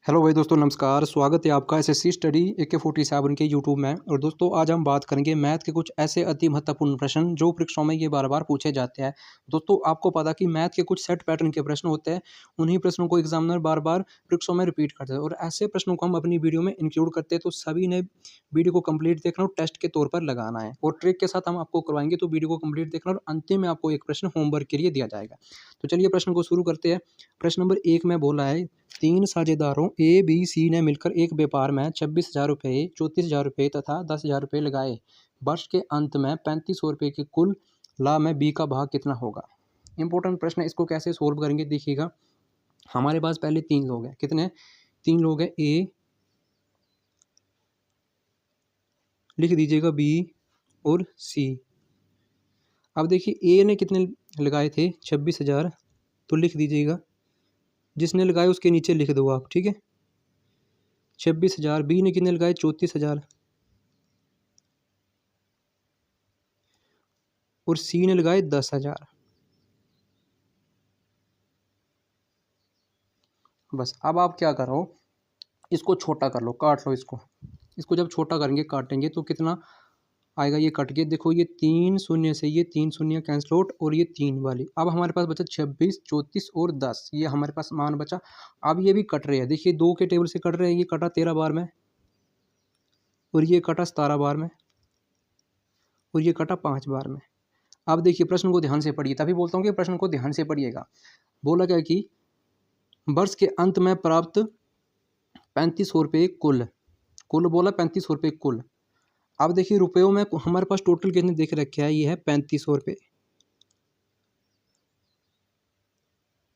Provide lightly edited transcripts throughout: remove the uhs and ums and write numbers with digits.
Hello भाई दोस्तों, नमस्कार। स्वागत है आपका एसएससी स्टडी AK-47 के यूट्यूब में। और दोस्तों आज हम बात करेंगे मैथ के कुछ ऐसे अति महत्वपूर्ण प्रश्न जो परीक्षाओं में ये बार बार पूछे जाते हैं। दोस्तों आपको पता कि मैथ के कुछ सेट पैटर्न के प्रश्न होते हैं, उन्हीं प्रश्नों को एग्जामिनर बार बार परीक्षाओं में रिपीट करते हैं और ऐसे प्रश्नों को हम अपनी वीडियो में इंक्लूड करते हैं। तो सभी ने वीडियो को कंप्लीट देखना और टेस्ट के तौर पर लगाना है और ट्रिक के साथ हम आपको करवाएंगे। तो वीडियो को कंप्लीट देखना और अंतिम में आपको एक प्रश्न होमवर्क के लिए दिया जाएगा। तो चलिए प्रश्न को शुरू करते हैं। प्रश्न नंबर 1 में बोला है, 3 साझेदारों ABC ने मिलकर एक व्यापार में 26,000 रुपये, 34,000 रुपये तथा 10,000 रुपये लगाए। वर्ष के अंत में 3500 रुपये के कुल लाभ में B का भाग कितना होगा। इंपॉर्टेंट प्रश्न है, इसको कैसे सोल्व करेंगे देखिएगा। हमारे पास पहले 3 लोग हैं। कितने? 3 लोग हैं। A लिख दीजिएगा, B और C। अब देखिए A ने कितने लगाए थे? 26,000, तो लिख दीजिएगा। जिसने लगाए उसके नीचे लिख दो आप, ठीक है। 26,000। B ने कितने लगाए? 34,000। और C ने लगाए 10,000। बस अब आप क्या करो, इसको छोटा कर लो, काट लो इसको जब छोटा करेंगे, काटेंगे तो कितना आएगा? ये कट के देखो, ये 3 शून्य से ये 3 शून्य कैंसिल आउट और ये 3 वाली। अब हमारे पास बचा 26, 34 और 10। ये हमारे पास मान बचा। अब ये भी कट रहे हैं, देखिए 2 के टेबल से कट रहे हैं। ये कटा 13 बार में और ये कटा 17 बार में और ये कटा 5 बार में। अब देखिए प्रश्न को ध्यान से पढ़िए, तभी बोलता हूँ कि प्रश्न को ध्यान से पढ़िएगा। बोला क्या कि वर्ष के अंत में प्राप्त 3500 रुपये कुल बोला 3500 रुपये कुल। अब देखिए रुपयों में हमारे पास टोटल कितने देख रखे हैं? ये है 3500 रुपये।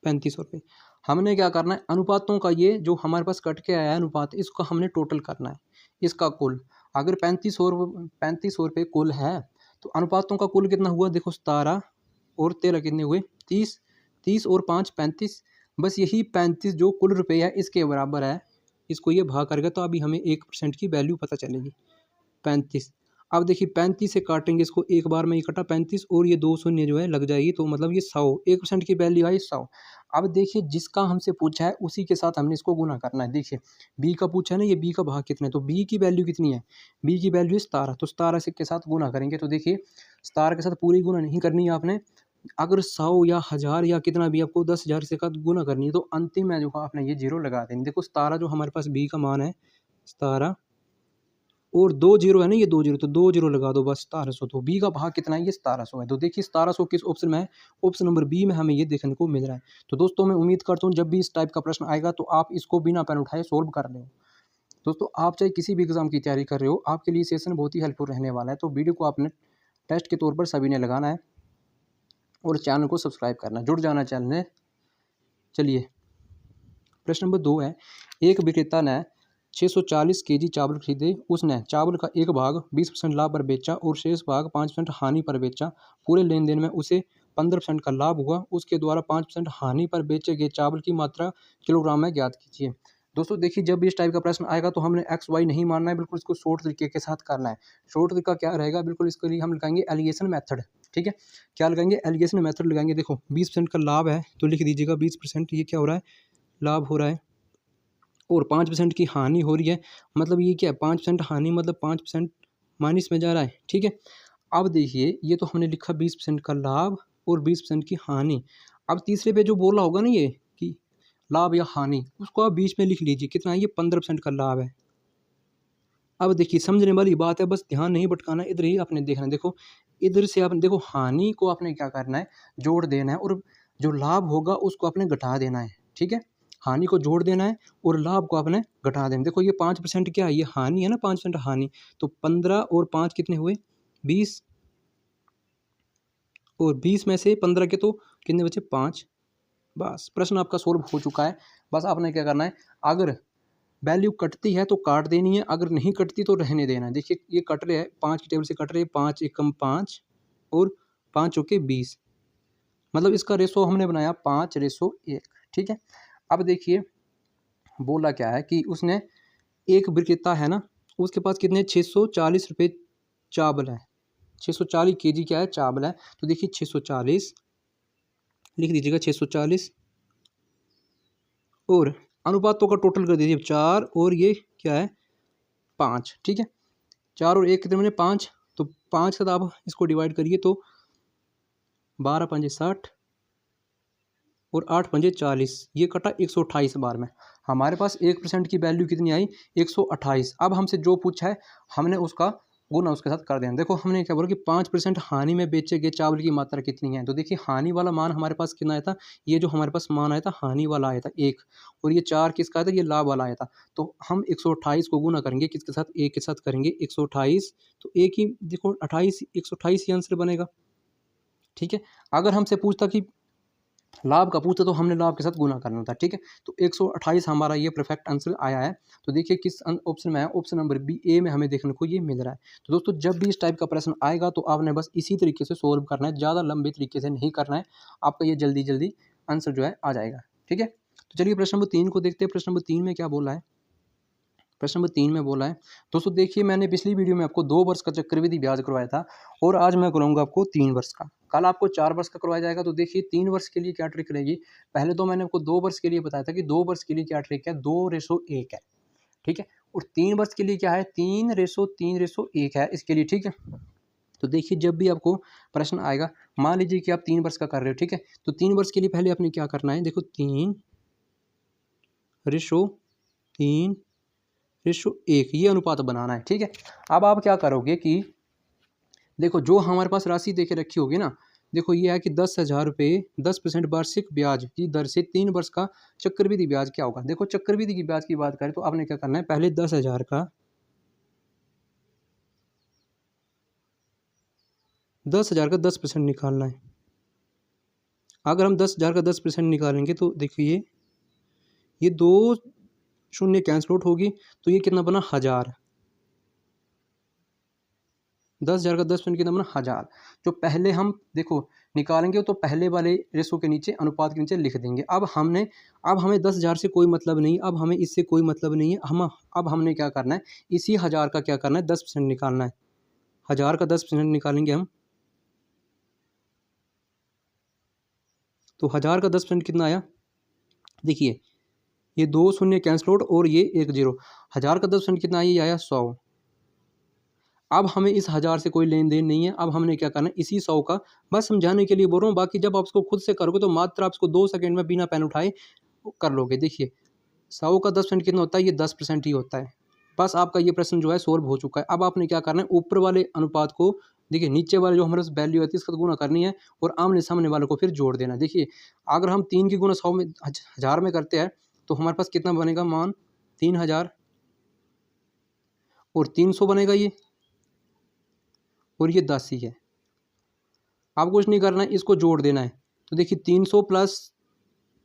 3500 रुपये। हमने क्या करना है? अनुपातों का ये जो हमारे पास कट के आया है अनुपात, इसको हमने टोटल करना है, इसका कुल। अगर 3500 रुपये कुल है तो अनुपातों का कुल कितना हुआ? देखो 17 और 13 कितने हुए? 30। 30 और 5 35। बस यही 35 जो कुल रुपये है इसके बराबर है। इसको ये भाग करेगा तो अभी हमें 1% की वैल्यू पता चलेगी, 35। अब देखिए 35 से काटेंगे इसको, एक बार में इकट्ठा 35 और ये 2 शून्य जो है लग जाएगी, तो मतलब ये 100। 1% की वैल्यू आई 100। अब देखिए जिसका हमसे पूछा है उसी के साथ हमने इसको गुना करना है। देखिए B का पूछा है ना, ये B का भाग कितना है, तो B की वैल्यू कितनी है? B की वैल्यू है 17, तो 17 से के साथ गुना करेंगे। तो देखिए 17 के साथ पूरी गुना नहीं करनी है आपने। अगर 100 या 1000 या कितना भी आपको 10,000 से का गुना करनी है तो अंतिम में जो आपने ये 0 लगा देनी। देखो 17 जो हमारे पास B का मान है 17 और 2 जीरो है ना, ये 2 जीरो, तो 2 जीरो लगा दो बस, 1700। तो B का भाग कितना है? ये 1700 है। तो देखिए 1700 किस ऑप्शन में है? ऑप्शन नंबर B में हमें ये देखने को मिल रहा है। तो दोस्तों मैं उम्मीद करता हूँ जब भी इस टाइप का प्रश्न आएगा तो आप इसको बिना पेन उठाए सोल्व कर ले। दोस्तों आप चाहे किसी भी एग्जाम की तैयारी कर रहे हो, आपके लिए सेशन बहुत ही हेल्पफुल रहने वाला है। तो वीडियो को आपने टेस्ट के तौर पर सभी ने लगाना है और चैनल को सब्सक्राइब करना, जुड़ जाना चैनल में। चलिए प्रश्न नंबर 2 है, एक विक्रेता ने 640 केजी चावल खरीदे। उसने चावल का एक भाग 20% लाभ पर बेचा और शेष भाग 5% हानि पर बेचा। पूरे लेन देन में उसे 15% का लाभ हुआ। उसके द्वारा 5% हानि पर बेचे गए चावल की मात्रा किलोग्राम में ज्ञात कीजिए। दोस्तों देखिए जब भी इस टाइप का प्रश्न आएगा तो हमने एक्स वाई नहीं मानना है, बिल्कुल इसको शॉर्ट तरीके के साथ करना है। शॉर्ट तरीका क्या रहेगा? बिल्कुल इसके लिए हम लगाएंगे एलिगेशन मेथड। ठीक है, क्या लगाएंगे? एलिगेशन मेथड लगाएंगे। देखो 20% का लाभ है तो लिख दीजिएगा 20%, ये क्या हो रहा है? लाभ हो रहा है। और 5% की हानि हो रही है, मतलब ये क्या है? 5% हानि मतलब 5% माइनस में जा रहा है। ठीक है, अब देखिए ये तो हमने लिखा 20% का लाभ और 20% की हानि। अब तीसरे पे जो बोला होगा ना ये कि लाभ या हानि, उसको आप बीच में लिख लीजिए। कितना है? ये 15% का लाभ है। अब देखिए समझने वाली बात है, बस ध्यान नहीं भटकाना, इधर ही आपने देखना है। देखो इधर से आपने देखो हानि को आपने क्या करना है? जोड़ देना है और जो लाभ होगा उसको आपने घटा देना है। ठीक है, हानि को जोड़ देना है और लाभ को आपने घटा देना। देखो ये 5% क्या है? ये हानि है ना, 5% हानि। तो 15 और 5 कितने हुए? 20। और 20 में से 15 के तो कितने बचे? 5। बस प्रश्न आपका सोल्व हो चुका है। बस आपने क्या करना है? अगर वैल्यू कटती है तो काट देनी है, अगर नहीं कटती तो रहने देना है। देखिए ये कट रहे हैं, 5 की टेबल से कट रहे हैं। 5 एकम 5 और 5 चौके 20, मतलब इसका रेशो हमने बनाया 5:1। ठीक है, अब देखिए बोला क्या है कि उसने एक विक्रेता है ना, उसके पास कितने 640 रुपये चावल है। 640 केजी क्या है? चावल है। तो देखिए 640 लिख दीजिएगा, 640 और अनुपातों का टोटल कर दीजिए 4 और ये क्या है 5, ठीक है। 4 और 1 कितने बने 5, तो 5 के साथ आप इसको डिवाइड करिए तो 12 पंजे 60 और 8 पंजे 40, ये कटा 128 बार में। हमारे पास 1% की वैल्यू कितनी आई 128। अब हमसे जो पूछा है हमने उसका गुना उसके साथ कर देना। देखो हमने क्या बोला कि 5% हानि में बेचे गए चावल की मात्रा कितनी है, तो देखिए हानि वाला मान हमारे पास कितना आया था, ये जो हमारे पास मान आया था हानि वाला आया था 1, और ये 4 किसका आया था, ये लाभ वाला आया था। तो हम 128 को गुना करेंगे किसके साथ, 1 के साथ करेंगे 128, तो एक ही देखो 28 128 ही आंसर बनेगा, ठीक है। अगर हमसे पूछता कि लाभ का पूछता तो हमने लाभ के साथ गुना करना था, ठीक है। तो 128 हमारा ये परफेक्ट आंसर आया है। तो देखिए किस ऑप्शन में है, ऑप्शन नंबर बी ए में हमें देखने को ये मिल रहा है। तो दोस्तों जब भी इस टाइप का प्रश्न आएगा तो आपने बस इसी तरीके से सोल्व करना है, ज़्यादा लंबे तरीके से नहीं करना है, आपका ये जल्दी जल्दी आंसर जो है आ जाएगा, ठीक है। तो चलिए प्रश्न नंबर 3 को देखते हैं। प्रश्न नंबर 3 में क्या बोला है, प्रश्न नंबर 3 में बोला है दोस्तों देखिए मैंने पिछली वीडियो में आपको 2 वर्ष का चक्रवृद्धि ब्याज करवाया था और आज मैं कराऊंगा आपको 3 वर्ष का। कल आपको 4 वर्ष का करवाया जाएगा। तो देखिए 3 वर्ष के लिए क्या ट्रिक रहेगी, पहले तो मैंने आपको 2 वर्ष के लिए बताया था कि 2 वर्ष के लिए क्या ट्रिक है, 2:1 है, ठीक है। और 3 वर्ष के लिए क्या है, 3:3:1 है इसके लिए, ठीक है। तो देखिए जब भी आपको प्रश्न आएगा, मान लीजिए कि आप 3 वर्ष का कर रहे हो, ठीक है, तो 3 वर्ष के लिए पहले आपने क्या करना है, देखो 3:3:1 ये अनुपात बनाना है, ठीक है। अब आप क्या करोगे कि देखो जो हमारे पास राशि देके रखी होगी ना, देखो ये है कि 10,000 रुपये 10% वार्षिक ब्याज की दर से 3 वर्ष का चक्रवृद्धि ब्याज क्या होगा। देखो चक्रवृद्धि की ब्याज की बात करें तो आपने क्या करना है, पहले 10,000 का 10% निकालना है। अगर हम 10,000 का 10% निकालेंगे तो देखिए ये 2 शून्य कैंसिल आउट होगी, तो ये कितना बना 1000। 10,000 का 10% कितना बना 1000। जो पहले हम देखो निकालेंगे तो पहले वाले रेशो के नीचे अनुपात के नीचे लिख देंगे। अब हमें 10,000 से कोई मतलब नहीं, अब हमें इससे कोई मतलब नहीं है। अब हमने क्या करना है, इसी 1000 का क्या करना है 10% निकालना है। 1000 का 10% निकालेंगे हम, तो 1000 का 10% कितना आया, देखिए ये 2 शून्य कैंसिल आउट और ये 1 0। 1000 का 10% कितना आया, ये आया 100। अब हमें इस 1000 से कोई लेन देन नहीं है। अब हमने क्या करना है, इसी 100 का बस समझाने के लिए बोल रहा हूँ, बाकी जब आप इसको खुद से करोगे तो मात्र आप इसको 2 सेकंड में बिना पेन उठाए कर लोगे। देखिए 100 का 10% कितना होता है, ये 10% ही होता है। बस आपका ये प्रश्न जो है सोल्व हो चुका है। अब आपने क्या करना है, ऊपर वाले अनुपात को देखिए नीचे वाले जो हमारे पास वैल्यू आती है इसका गुना करनी है और आमने सामने वालों को फिर जोड़ देना। देखिए अगर हम 3 की गुना 100 में 1000 में करते हैं तो हमारे पास कितना बनेगा, मान 3000 और 300 बनेगा ये, और ये 10 ही है। आप कुछ नहीं करना है, इसको जोड़ देना है। तो देखिए 300 प्लस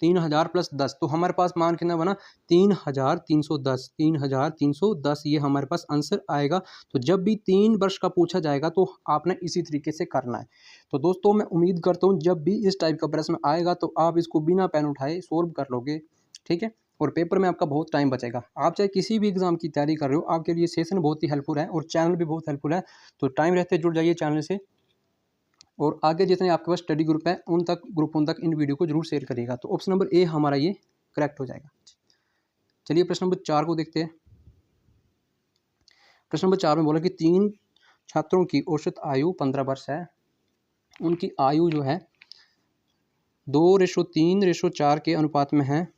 3000 प्लस 10, तो हमारे पास मान कितना बना 3310। 3310 ये हमारे पास आंसर आएगा। तो जब भी 3 वर्ष का पूछा जाएगा तो आपने इसी तरीके से करना है। तो दोस्तों मैं उम्मीद करता हूँ जब भी इस टाइप का प्रश्न आएगा तो आप इसको बिना पेन उठाए सोल्व कर लोगे, ठीक है। और पेपर में आपका बहुत टाइम बचेगा। आप चाहे किसी भी एग्जाम की तैयारी कर रहे हो, आपके लिए सेशन बहुत ही हेल्पफुल है और चैनल भी बहुत हेल्पफुल है। तो टाइम रहते जुड़ जाइए चैनल से, और आगे जितने आपके पास स्टडी ग्रुप है उन तक इन वीडियो को जरूर शेयर करिएगा। तो ऑप्शन नंबर ए हमारा ये करेक्ट हो जाएगा। चलिए प्रश्न नंबर 4 को देखते हैं। प्रश्न नंबर 4 में बोला कि 3 छात्रों की औसत आयु 15 वर्ष है। उनकी आयु जो है 2:3:4 के अनुपात में है।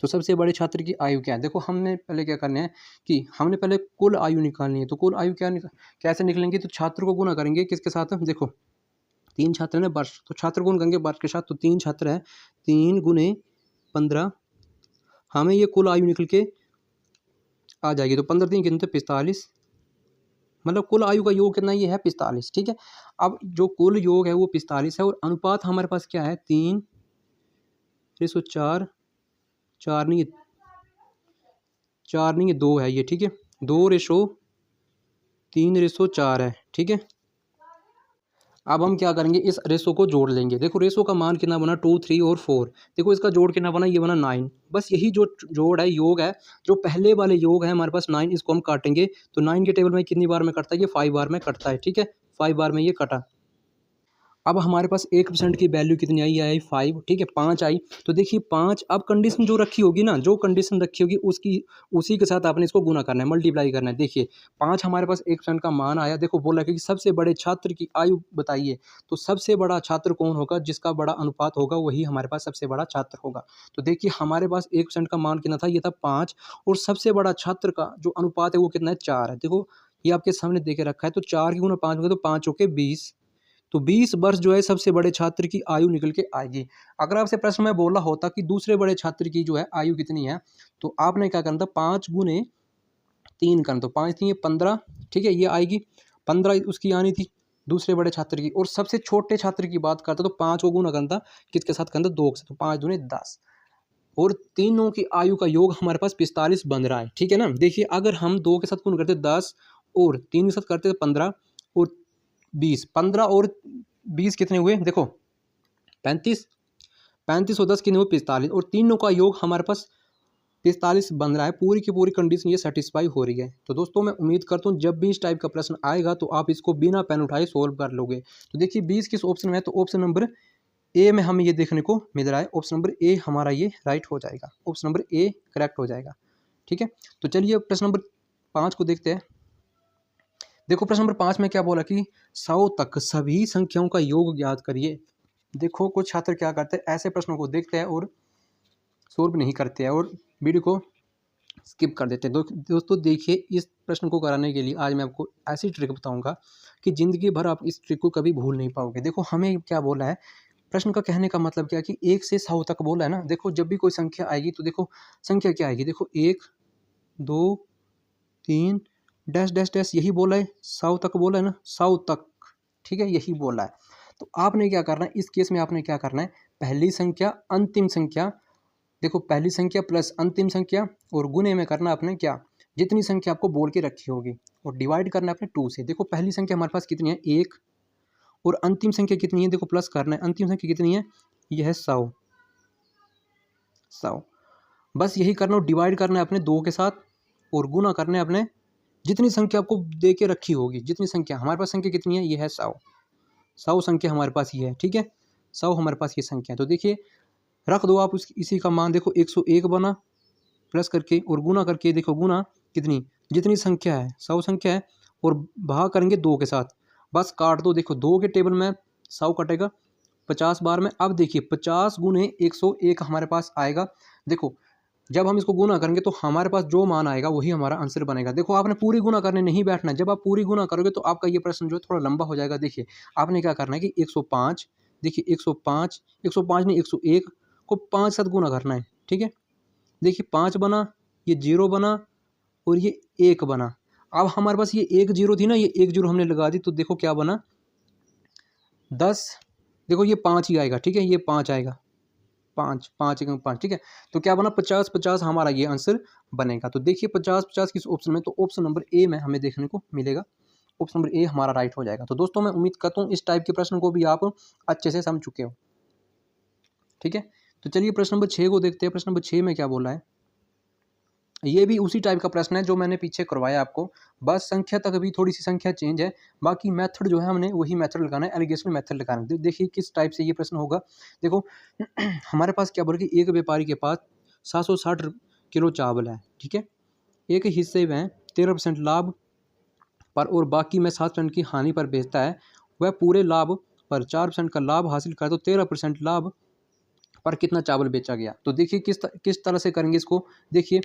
तो सबसे बड़े छात्र की आयु क्या है। देखो हमने पहले क्या करना है कि हमने पहले कुल आयु निकालनी है। तो कुल आयु कैसे निकलेंगे, तो छात्र को गुना करेंगे किसके साथ, देखो 3 छात्र हैं वर्ष, तो छात्र गुण करेंगे वर्ष के साथ। तो 3 छात्र है, 3 गुने 15, हमें ये कुल आयु निकल के आ जाएगी। तो 15 3 कितने 45, मतलब कुल आयु का योग कितना ये है 45, ठीक है। अब जो कुल योग है वो 45 है और अनुपात हमारे पास क्या है 3:4, 4 नहीं है 2 है ये, ठीक है। 2:3:4 है, ठीक है। अब हम क्या करेंगे, इस रेशो को जोड़ लेंगे। देखो रेशो का मान कितना बना 2 3 और 4, देखो इसका जोड़ कितना बना, ये बना 9। बस यही जो जोड़ है योग है, जो पहले वाले योग है हमारे पास 9, इसको हम काटेंगे। तो 9 के टेबल में कितनी बार में कटता है, ये 5 बार में कटता है, ठीक है। 5 बार में ये कटा। अब हमारे पास 1% की वैल्यू कितनी आई, आई 5, ठीक है 5 आई। तो देखिए 5, अब कंडीशन जो रखी होगी ना, जो कंडीशन रखी होगी उसी के साथ आपने इसको गुना करना है, मल्टीप्लाई करना है। देखिए 5 हमारे पास 1% का मान आया। देखो बोला कि सबसे बड़े छात्र की आयु बताइए, तो सबसे बड़ा छात्र कौन होगा, जिसका बड़ा अनुपात होगा वही हमारे पास सबसे बड़ा छात्र होगा। तो देखिए हमारे पास 1% का मान कितना था, ये था 5, और सबसे बड़ा छात्र का जो अनुपात है वो कितना है, 4 है। देखो ये आपके सामने देके रखा है, तो 4 की गुना 5 होगा तो 5 होके 20, तो 20 वर्ष जो है सबसे बड़े छात्र की आयु निकल के आएगी। अगर आपसे प्रश्न में बोला होता कि दूसरे बड़े छात्र की जो है आयु कितनी है, तो आपने क्या करना था, 5 गुने 3 करना, तो 5 3 15, ठीक है ये आएगी, 15 उसकी आनी थी दूसरे बड़े छात्र की। और सबसे छोटे छात्र की बात करता तो 5 को गुना करना था किसके साथ, करना 2 के साथ, तो 5 दूने 10, और तीनों की आयु का योग हमारे पास 45 बन रहा है, ठीक है ना। देखिए अगर हम 2 के साथ गुण करते 10 और 3 के साथ करते 15 और 20, 15 और 20 कितने हुए, देखो 35, 35 और 10 कितने हुए 45, और तीनों का योग हमारे पास 45 बन रहा है। पूरी की पूरी कंडीशन ये सेटिस्फाई हो रही है। तो दोस्तों मैं उम्मीद करता हूँ जब भी इस टाइप का प्रश्न आएगा तो आप इसको बिना पेन उठाए सोल्व कर लोगे। तो देखिए 20 किस ऑप्शन में है, तो ऑप्शन नंबर ए में हमें ये देखने को मिल रहा है। ऑप्शन नंबर ए हमारा ये राइट हो जाएगा, ऑप्शन नंबर ए करेक्ट हो जाएगा, ठीक है। तो चलिए प्रश्न नंबर 5 को देखते हैं। देखो प्रश्न नंबर 5 में क्या बोला कि 100 तक सभी संख्याओं का योग ज्ञात करिए। देखो कुछ छात्र क्या करते हैं, ऐसे प्रश्नों को देखते हैं और सोल्व नहीं करते हैं और वीडियो को स्किप कर देते हैं। दोस्तों देखिए इस प्रश्न को कराने के लिए आज मैं आपको ऐसी ट्रिक बताऊंगा कि ज़िंदगी भर आप इस ट्रिक को कभी भूल नहीं पाओगे। देखो हमें क्या बोला है, प्रश्न का कहने का मतलब क्या है कि 1 से 100 तक बोला है ना। देखो जब भी कोई संख्या आएगी तो देखो संख्या क्या आएगी, देखो 1 2 3 डैश डैश डैश, यही बोला है, 100 तक बोला है ना, 100 तक, ठीक है यही बोला है। तो आपने क्या करना है इस केस में, आपने क्या करना है, पहली संख्या अंतिम संख्या, देखो पहली संख्या प्लस अंतिम संख्या और गुने में करना आपने क्या, जितनी संख्या आपको बोल के रखी होगी, और डिवाइड करना है अपने 2 से। देखो पहली संख्या हमारे पास कितनी है 1, और अंतिम संख्या कितनी है, देखो प्लस करना है, अंतिम संख्या कितनी है, यह है 100, 100। बस यही करना, और डिवाइड करना है अपने 2 के साथ, और गुना करना है अपने जितनी संख्या आपको दे के रखी होगी, जितनी संख्या हमारे पास संख्या कितनी है, ये है 100, 100 संख्या हमारे पास ये है, ठीक है 100 हमारे पास ये संख्या है। तो देखिए रख दो आप इसी का मान, देखो 101 बना, प्लस करके और गुना करके, देखो गुना कितनी, जितनी संख्या है 100 संख्या है, और भाग करेंगे 2 के साथ, बस काट दो। देखो 2 के टेबल में 100 कटेगा 50 बार में। अब देखिए 50 गुने 101 हमारे पास आएगा। देखो जब हम इसको गुना करेंगे तो हमारे पास जो मान आएगा वही हमारा आंसर बनेगा। देखो आपने पूरी गुना करने नहीं बैठना है, जब आप पूरी गुना करोगे तो आपका ये प्रश्न जो है थोड़ा लंबा हो जाएगा। देखिए आपने क्या करना है कि 105, देखिए 105, 105 नहीं 101 को 5 साथ गुना करना है, ठीक है। देखिए 5 बना, ये 0 बना, और ये 1 बना। अब हमारे पास ये 1 0 थी ना, ये 1 0 हमने लगा दी, तो देखो क्या बना 10, देखो ये 5 ही आएगा, ठीक है ये 5 आएगा, 5 5 1 5, ठीक है। तो क्या बना 50 50 हमारा ये आंसर बनेगा। तो देखिए 50 50 किस ऑप्शन में, तो ऑप्शन नंबर ए में हमें देखने को मिलेगा, ऑप्शन नंबर ए हमारा राइट हो जाएगा। तो दोस्तों मैं उम्मीद करता हूँ इस टाइप के प्रश्न को भी आप अच्छे से समझ चुके हो, ठीक है। तो चलिए प्रश्न नंबर 6 को देखते हैं। प्रश्न नंबर 6 में क्या बोला है, ये भी उसी टाइप का प्रश्न है जो मैंने पीछे करवाया आपको, बस संख्या तक भी थोड़ी सी संख्या चेंज है, बाकी मेथड जो है हमने वही मेथड लगाना है, एलिगेशन मेथड लगाना है। देखिए किस टाइप से ये प्रश्न होगा। देखो हमारे पास क्या बोल रहा है कि एक व्यापारी के पास 760 किलो चावल है, ठीक है, एक हिस्से में 13% लाभ पर और बाकी में 7% की हानि पर बेचता है, वह पूरे लाभ पर 4% का लाभ हासिल करे तो 13% लाभ पर कितना चावल बेचा गया। तो देखिए किस तरह से करेंगे इसको। देखिए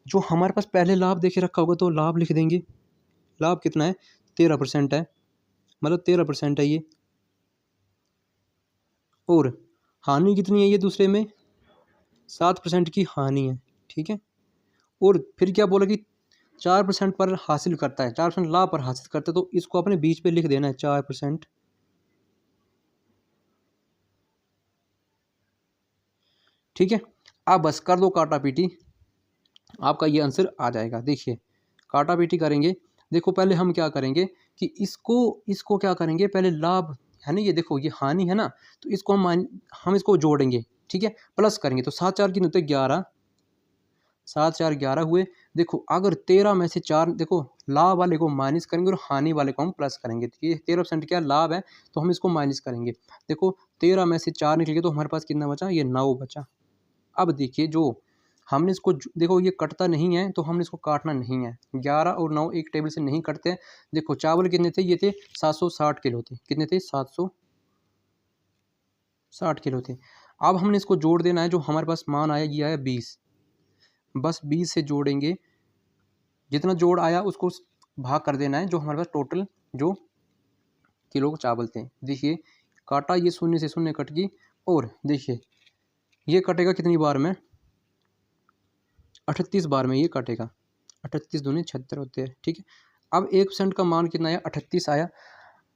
जो हमारे पास पहले लाभ देखे रखा होगा तो लाभ लिख देंगे, लाभ कितना है 13% है, मतलब 13% है ये, और हानि कितनी है, ये दूसरे में 7% की हानि है, ठीक है। और फिर क्या बोला कि 4% पर हासिल करता है, 4% लाभ पर हासिल करता है, तो इसको अपने बीच पे लिख देना है 4%, ठीक है। अब बस कर दो काटा पीटी, आपका ये आंसर आ जाएगा। देखिए काटा पीटी करेंगे, देखो पहले हम क्या करेंगे कि इसको क्या करेंगे, पहले लाभ है ना, ये देखो ये हानि है ना, तो इसको हम इसको जोड़ेंगे, ठीक है, प्लस करेंगे, तो 7 4 कितने होते 11, 7 4 11 हुए। देखो अगर 13 में से 4, देखो लाभ वाले को माइनस करेंगे और हानि वाले को हम प्लस करेंगे। तो ये 13% क्या लाभ है, तो हम इसको माइनस करेंगे। देखो 13 में से 4 निकल गए तो हमारे पास कितना बचा, ये 9 बचा। अब देखिए जो हमने इसको देखो ये कटता नहीं है तो हमने इसको काटना नहीं है। 11 और 9 एक टेबल से नहीं कटते हैं। देखो चावल कितने थे, ये थे 760 किलो थे। कितने थे, 760 किलो थे। अब हमने इसको जोड़ देना है। जो हमारे पास मान आया ये आया 20, बस 20 से जोड़ेंगे, जितना जोड़ आया उसको भाग कर देना है जो हमारे पास टोटल जो किलो चावल थे। देखिए काटा, ये शून्य से शून्य कट गई, और देखिए ये कटेगा कितनी बार में, 38 बार में ये कटेगा। 38 दूनी 76 होते हैं, ठीक है। अब 1% का मान कितना आया, 38 आया।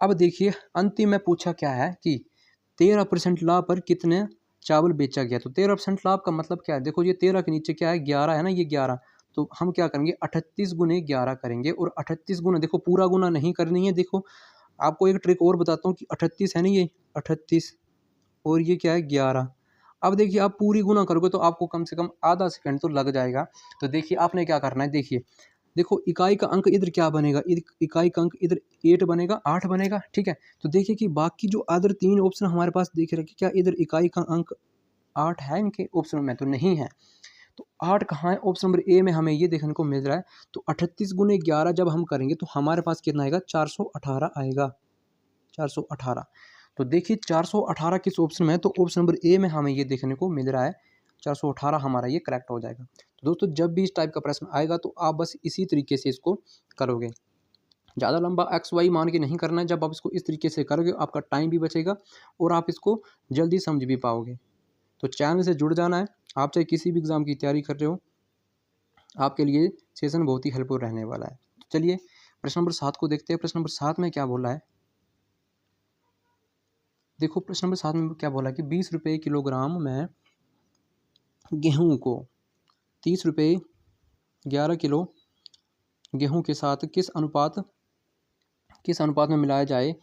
अब देखिए अंतिम में पूछा क्या है कि 13% लाभ पर कितने चावल बेचा गया। तो 13% लाभ का मतलब क्या है, देखो ये 13 के नीचे क्या है, 11 है ना, ये 11। तो हम क्या करेंगे, 38 गुने 11 करेंगे, और 38 गुना, देखो पूरा गुना नहीं करनी है। देखो आपको एक ट्रिक और बताता हूँ कि 38 है ना, ये 38 और ये क्या है 11। अब देखिए आप पूरी गुना करोगे तो आपको कम से कम आधा सेकंड तो लग जाएगा। तो देखिए आपने क्या करना है, देखिए देखो इकाई का अंक इधर क्या बनेगा, इकाई का अंक इधर 8 बनेगा, 8 बनेगा, ठीक है। तो देखिए कि बाकी जो अदर 3 ऑप्शन हमारे पास देख रखे, क्या इधर इकाई का अंक 8 है इनके ऑप्शन में, तो नहीं है। तो 8 कहाँ है, ऑप्शन नंबर ए में हमें ये देखने को मिल रहा है। तो 38 गुने 11 जब हम करेंगे तो हमारे पास कितना आएगा, 418 आएगा, 418। तो देखिए 418 किस ऑप्शन में है, तो ऑप्शन नंबर ए में हमें ये देखने को मिल रहा है। 418 हमारा ये करेक्ट हो जाएगा। तो दोस्तों जब भी इस टाइप का प्रश्न आएगा तो आप बस इसी तरीके से इसको करोगे, ज़्यादा लंबा एक्स वाई मान के नहीं करना है। जब आप इसको इस तरीके से करोगे आपका टाइम भी बचेगा और आप इसको जल्दी समझ भी पाओगे। तो चैनल से जुड़ जाना है। आप चाहे किसी भी एग्ज़ाम की तैयारी कर रहे हो, आपके लिए सेशन बहुत ही हेल्पफुल रहने वाला है। तो चलिए प्रश्न नंबर 7 को देखते हैं। प्रश्न नंबर 7 में क्या बोला है, देखो प्रश्न नंबर 7 में क्या बोला है कि 20 रुपये किलोग्राम में गेहूं को 30 रुपये 11 किलो गेहूं के साथ किस अनुपात में मिलाया जाए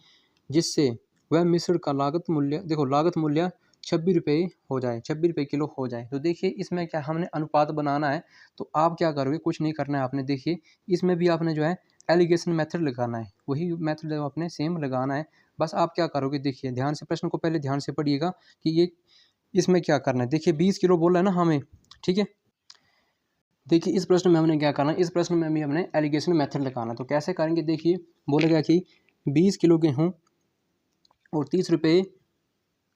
जिससे वह मिश्रण का लागत मूल्य, देखो लागत मूल्य 26 रुपये हो जाए, 26 रुपये किलो हो जाए। तो देखिए इसमें क्या हमने अनुपात बनाना है। तो आप क्या करोगे, कुछ नहीं करना है आपने। देखिए इसमें भी आपने जो है एलिगेशन मेथड लगाना है, वही मेथड आपने सेम लगाना है। बस आप क्या करोगे, देखिए ध्यान से प्रश्न को पहले ध्यान से पढ़िएगा कि ये इसमें क्या करना है। देखिए 20 किलो बोला है ना हमें, ठीक है। देखिए इस प्रश्न में हमने क्या करना है, इस प्रश्न में भी हमने एलिगेशन मेथड लगाना है। तो कैसे करेंगे, देखिए बोलेगा कि 20 किलो गेहूँ और 30 रुपये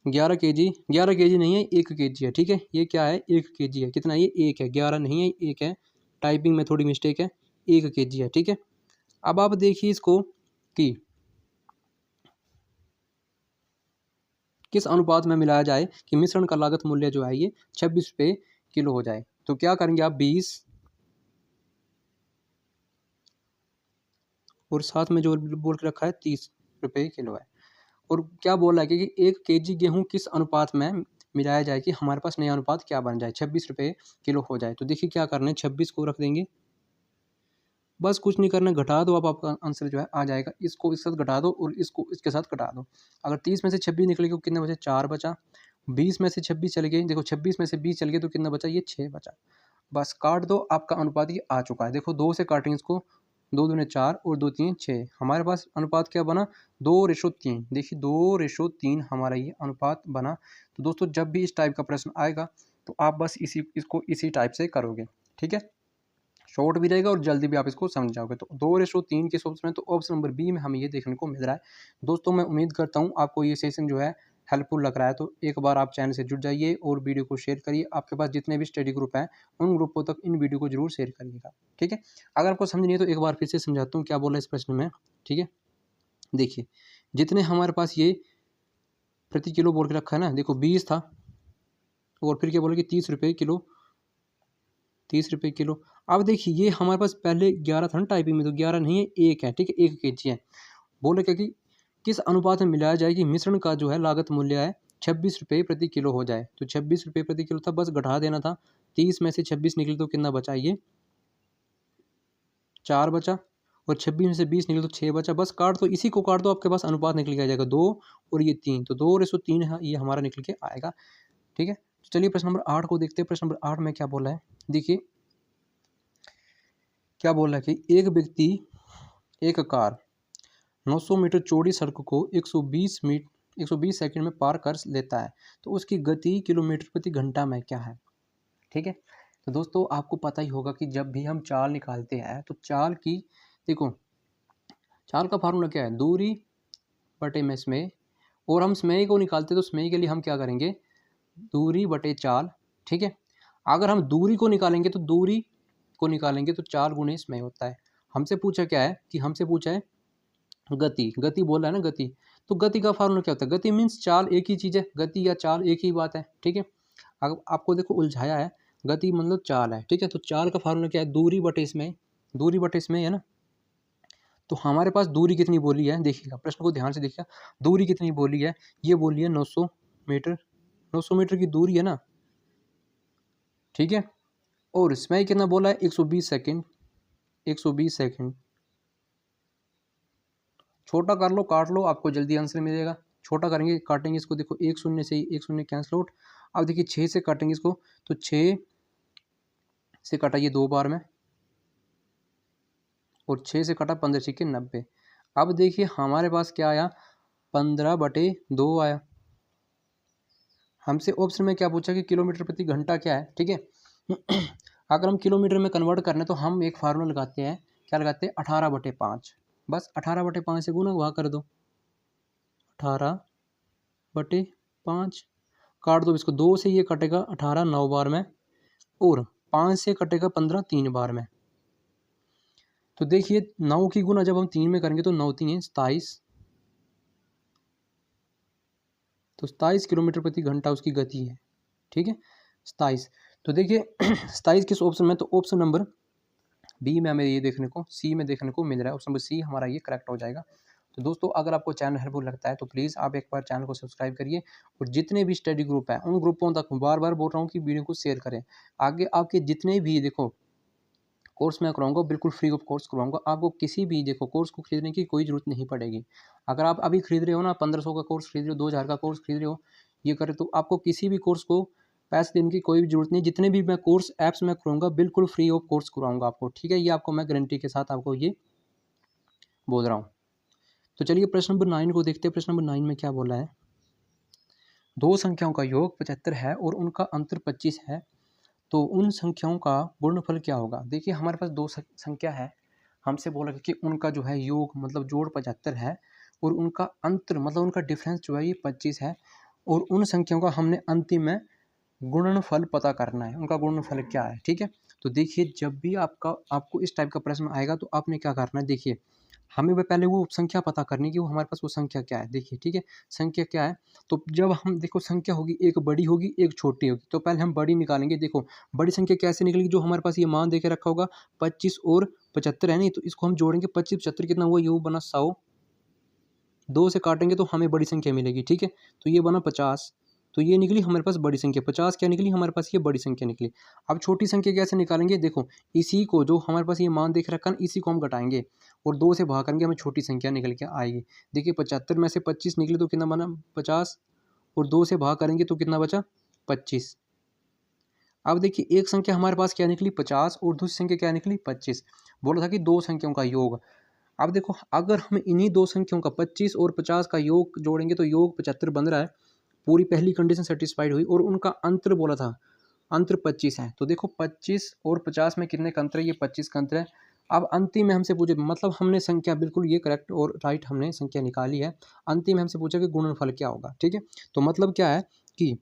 11 केजी, 11 केजी नहीं है 1 केजी है, ठीक है। ये क्या है, 1 केजी है। कितना, ये 1 है, 11 नहीं है 1 है। टाइपिंग में थोड़ी मिस्टेक है, 1 केजी है, ठीक है। अब आप देखिए इसको कि किस अनुपात में मिलाया जाए कि मिश्रण का लागत मूल्य जो है ये 26 रुपये किलो हो जाए। तो क्या करेंगे आप, 20 और साथ में जो बोल के रखा है 30 रुपये किलो है। और क्या बोल रहा है कि 1 केजी गेहूं किस अनुपात में मिलाया जाए कि हमारे पास नया अनुपात क्या बन जाए, 26 रुपये किलो हो जाए। तो देखिए क्या करना है, 26 को रख देंगे, बस कुछ नहीं करना, घटा दो, अब आपका आंसर जो है आ जाएगा। इसको इसके साथ घटा दो और इसको इसके साथ घटा दो। अगर 30 में से 26 निकल गए कितना बचा, 4 बचा। 20 में से 26 चले गए, देखो 26 में से 20 चल गए तो कितना बचा, ये 6 बचा। बस काट दो, आपका अनुपात ये आ चुका है। देखो 2 से काटेंगे इसको, 2 दूने 4 और 2 तीन 6। हमारे पास अनुपात क्या बना, 2:3। देखिए 2:3 हमारा ये अनुपात बना। तो दोस्तों जब भी इस टाइप का प्रश्न आएगा तो आप बस इसको इसी टाइप से करोगे, ठीक है। शॉर्ट भी रहेगा और जल्दी भी आप इसको समझ जाओगे। तो 2:3 किस ऑप्शन है, तो ऑप्शन नंबर बी में हमें ये देखने को मिल रहा है। दोस्तों मैं उम्मीद करता हूँ आपको ये सेशन जो है हेल्पफुल लग रहा है। तो एक बार आप चैनल से जुड़ जाइए और वीडियो को शेयर करिए। आपके पास जितने भी स्टडी ग्रुप हैं उन ग्रुपों तक इन वीडियो को जरूर शेयर करिएगा, ठीक है। अगर आपको समझ नहीं है तो एक बार फिर से समझाता हूँ क्या बोला इस प्रश्न में, ठीक है। देखिए जितने हमारे पास ये प्रति किलो बोल के रखा है ना, देखो 20 था और फिर क्या बोला कि 30 रुपये किलो, 30 रुपये किलो। अब देखिए ये हमारे पास पहले 11 था ना टाइपिंग में, तो 11 नहीं है 1 है, ठीक है, 1 केजी है। बोले क्या कि किस अनुपात में मिलाया जाए कि मिश्रण का जो है लागत मूल्य है 26 रुपये प्रति किलो हो जाए। तो 26 रुपये प्रति किलो था, बस घटा देना था। 30 में से 26 निकले तो कितना बचा, ये 4 बचा। और 26 में से 20 निकले तो 6 बचा। बस काट दो, इसी को काट दो, आपके पास अनुपात निकल के आ जाएगा 2 और ये 3। तो 2:3 ये हमारा निकल के आएगा, ठीक है। तो चलिए प्रश्न नंबर 8 को देखते हैं। प्रश्न नंबर 8 में क्या बोला है, देखिए क्या बोल रहा है कि एक व्यक्ति एक कार 900 मीटर चौड़ी सड़क को 120 सेकंड में पार कर लेता है तो उसकी गति किलोमीटर प्रति घंटा में क्या है। ठीक है, तो दोस्तों आपको पता ही होगा कि जब भी हम चाल निकालते हैं तो चाल की, देखो चाल का फार्मूला क्या है, दूरी बटे में समय, और हम समय को निकालते तो समय के लिए हम क्या करेंगे, दूरी बटे चाल। ठीक है, अगर हम दूरी को निकालेंगे तो चाल गुणे समय होता है। हमसे पूछा क्या है कि हमसे पूछा है गति बोला है ना, गति, तो गति का फार्मूला क्या होता है, गति मीन्स चाल एक ही चीज़ है, गति या चाल एक ही बात है। ठीक है, अब आपको देखो उलझाया है, गति मतलब चाल है। ठीक है, तो चाल का फार्मूला क्या है, दूरी बटे समय है ना। तो हमारे पास दूरी कितनी बोली है, देखिएगा प्रश्न को ध्यान से देखिएगा, दूरी कितनी बोली है, ये बोली है 900 मीटर, 900 मीटर की दूरी है ना। ठीक है, और समय कितना बोला है, 120 सेकंड, 120 सेकंड। छोटा कर लो, काट लो, आपको जल्दी आंसर मिलेगा। छोटा करेंगे, काटेंगे इसको, देखो एक शून्य से ही एक शून्य कैंसिल आउट। अब देखिए 6 से काटेंगे इसको, तो 6 से काटा ये 2 बार में, और 6 से काटा 15 छिके 90। अब देखिए हमारे पास क्या आया, 15/2 आया। हमसे ऑप्शन में क्या पूछा कि किलोमीटर प्रति घंटा क्या है। ठीक है, अगर हम किलोमीटर में कन्वर्ट करना तो हम एक फार्मूला लगाते हैं, क्या लगाते हैं, 18/5। बस 18/5 से गुना वहाँ कर दो, 18/5 काट दो इसको, 2 से ये कटेगा 18 9 बार में, और 5 से कटेगा 15 3 बार में। तो देखिए 9 की गुना जब हम 3 में करेंगे तो 9 3 27, तो 27 किलोमीटर प्रति घंटा उसकी गति है। ठीक है, 27। तो देखिए 27 किस ऑप्शन में, तो ऑप्शन नंबर बी में हमें ये देखने को, सी में देखने को मिल रहा है, ऑप्शन नंबर सी हमारा ये करेक्ट हो जाएगा। तो दोस्तों अगर आपको चैनल हेल्पफुल लगता है तो प्लीज़ आप एक बार चैनल को सब्सक्राइब करिए, और जितने भी स्टडी ग्रुप हैं उन ग्रुपों तक बार बार बोल रहा हूँ कि वीडियो को शेयर करें। आगे आपके जितने भी, देखो कोर्स मैं करवाऊँगा बिल्कुल फ्री ऑफ कोर्स करवाऊँगा, आपको किसी भी, देखो कोर्स को खरीदने की कोई ज़रूरत नहीं पड़ेगी। अगर आप अभी खरीद रहे हो ना, 1500 का कोर्स खरीद रहे हो, 2000 का कोर्स खरीद रहे हो, ये करें तो आपको किसी भी कोर्स को पैसे देने की कोई भी ज़रूरत नहीं। जितने भी मैं कोर्स ऐप्स में कराऊँगा बिल्कुल फ्री ऑफ कोर्स करवाऊँगा आपको। ठीक है, ये आपको मैं गारंटी के साथ आपको ये बोल रहा हूँ। तो चलिए प्रश्न नंबर 9 को देखते हैं। प्रश्न नंबर 9 में क्या बोला है, दो संख्याओं का योग 75 है और उनका अंतर 25 है, तो उन संख्याओं का गुणनफल क्या होगा। देखिए हमारे पास दो संख्या है, हमसे बोला कि उनका जो है योग मतलब जोड़ 75 है, और उनका अंतर मतलब उनका डिफरेंस जो है ये 25 है, और उन संख्याओं का हमने अंतिम में गुणनफल पता करना है, उनका गुणनफल क्या है। ठीक है, तो देखिए जब भी आपको इस टाइप का प्रश्न आएगा तो आपने क्या करना है, देखिए हमें पहले वो संख्या पता करनी कि वो हमारे पास वो संख्या क्या है। देखिए ठीक है, संख्या क्या है, तो जब हम देखो संख्या होगी, एक बड़ी होगी एक छोटी होगी, तो पहले हम बड़ी निकालेंगे। देखो बड़ी संख्या कैसे निकलेगी, जो हमारे पास ये मान देके रखा होगा 25 और 75 है नहीं, तो इसको हम जोड़ेंगे, 25 75 कितना हुआ, ये वो बना 100, 2 से काटेंगे तो हमें बड़ी संख्या मिलेगी। ठीक है, तो ये बना 50, तो ये निकली हमारे पास बड़ी संख्या, 50 क्या निकली हमारे पास, ये बड़ी संख्या निकली। अब छोटी संख्या कैसे निकालेंगे, देखो इसी को, जो हमारे पास ये मान देख रखा है इसी को हम घटाएंगे और 2 से भाग करेंगे, हमें छोटी संख्या निकल के आएगी। देखिए 75 में से 25 निकले तो कितना बना 50, और 2 से भाग करेंगे तो कितना बचा 25। अब देखिए एक संख्या हमारे पास क्या निकली 50, और दूसरी संख्या क्या निकली 25। बोला था कि दो संख्याओं का योग। अब देखो अगर हम इन्हीं दो संख्याओं का 25 और 50 का योग जोड़ेंगे तो योग 75 बन रहा है, पूरी पहली कंडीशन सेटिस्फाइड हुई, और उनका अंतर बोला था अंतर 25 है। तो देखो 25 और 50 में कितने का अंतर है, ये 25 का अंतर है। अब अंतिम में हमसे पूछे, मतलब हमने संख्या बिल्कुल ये करेक्ट और राइट हमने संख्या निकाली है। अंतिम में हमसे पूछा कि गुणनफल क्या होगा। ठीक है, तो मतलब क्या है कि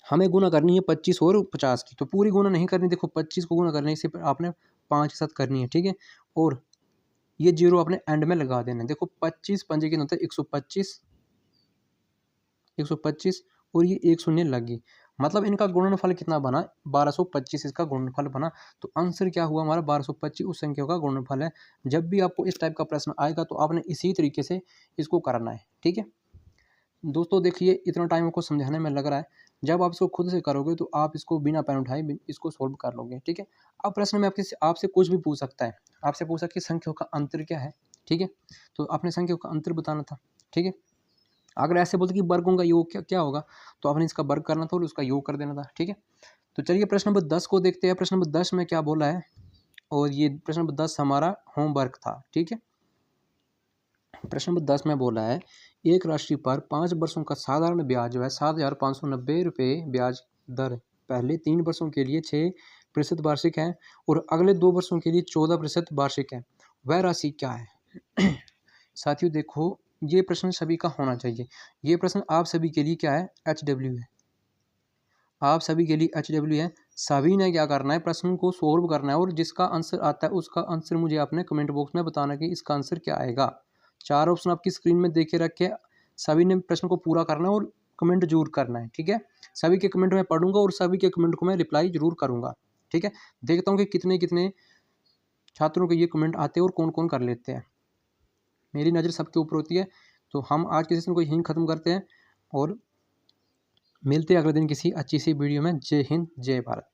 हमें गुना करनी है 25 और 50 की, तो पूरी गुना नहीं करनी, देखो 25 को गुना करने है, इसे आपने 5 के साथ करनी है। ठीक है, और ये जीरो आपने एंड में लगा देना है। देखो 25 पंजे के होता है 125, 125 और ये एक शून्य लग गई, मतलब इनका गुणनफल कितना बना 1225, इसका गुणनफल बना। तो आंसर क्या हुआ हमारा 1225 उस संख्या का गुणनफल है। जब भी आपको इस टाइप का प्रश्न आएगा तो आपने इसी तरीके से इसको करना है। ठीक है दोस्तों, देखिए इतना टाइम आपको समझाने में लग रहा है, जब आप इसको खुद से करोगे तो आप इसको बिना पेन उठाए इसको सोल्व कर लोगे। ठीक है, अब प्रश्न में आपसे कुछ भी पूछ सकता है, आपसे पूछा कि संख्याओं का अंतर क्या है। ठीक है, तो आपने संख्याओं का अंतर बताना था। ठीक है, अगर ऐसे बोलते कि वर्गों का योग क्या क्या होगा, तो आपने इसका वर्ग करना था और उसका योग कर देना था। ठीक है, तो चलिए प्रश्न नंबर 10 को देखते हैं। प्रश्न नंबर 10 में क्या बोला है, और ये प्रश्न नंबर 10 हमारा होमवर्क था। ठीक है, प्रश्न नंबर 10 में बोला है, एक राशि पर 5 वर्षों का साधारण ब्याज जो है 7,590 रुपये ब्याज दर पहले 3 वर्षों के लिए 6% वार्षिक है और अगले 2 वर्षों के लिए 14% वार्षिक है। वह राशि क्या है? साथियों देखो, ये प्रश्न सभी का होना चाहिए। ये प्रश्न आप सभी के लिए क्या है? HW है। आप सभी के लिए HW है। सभी ने क्या करना है? प्रश्न को सोल्व करना है और जिसका आंसर आता है उसका आंसर मुझे आपने कमेंट बॉक्स में बताना कि इसका आंसर क्या आएगा। 4 ऑप्शन आपकी स्क्रीन में देखे रखे, सभी ने प्रश्न को पूरा करना है और कमेंट जरूर करना है, ठीक है। सभी के कमेंट मैं पढ़ूंगा और सभी के कमेंट को मैं रिप्लाई जरूर करूंगा, ठीक है। देखता हूँ कि कितने कितने छात्रों के ये कमेंट आते हैं और कौन कौन कर लेते हैं। मेरी नज़र सबके ऊपर होती है। तो हम आज के सेशन को यहीं ख़त्म करते हैं और मिलते हैं अगले दिन किसी अच्छी सी वीडियो में। जय हिंद, जय भारत।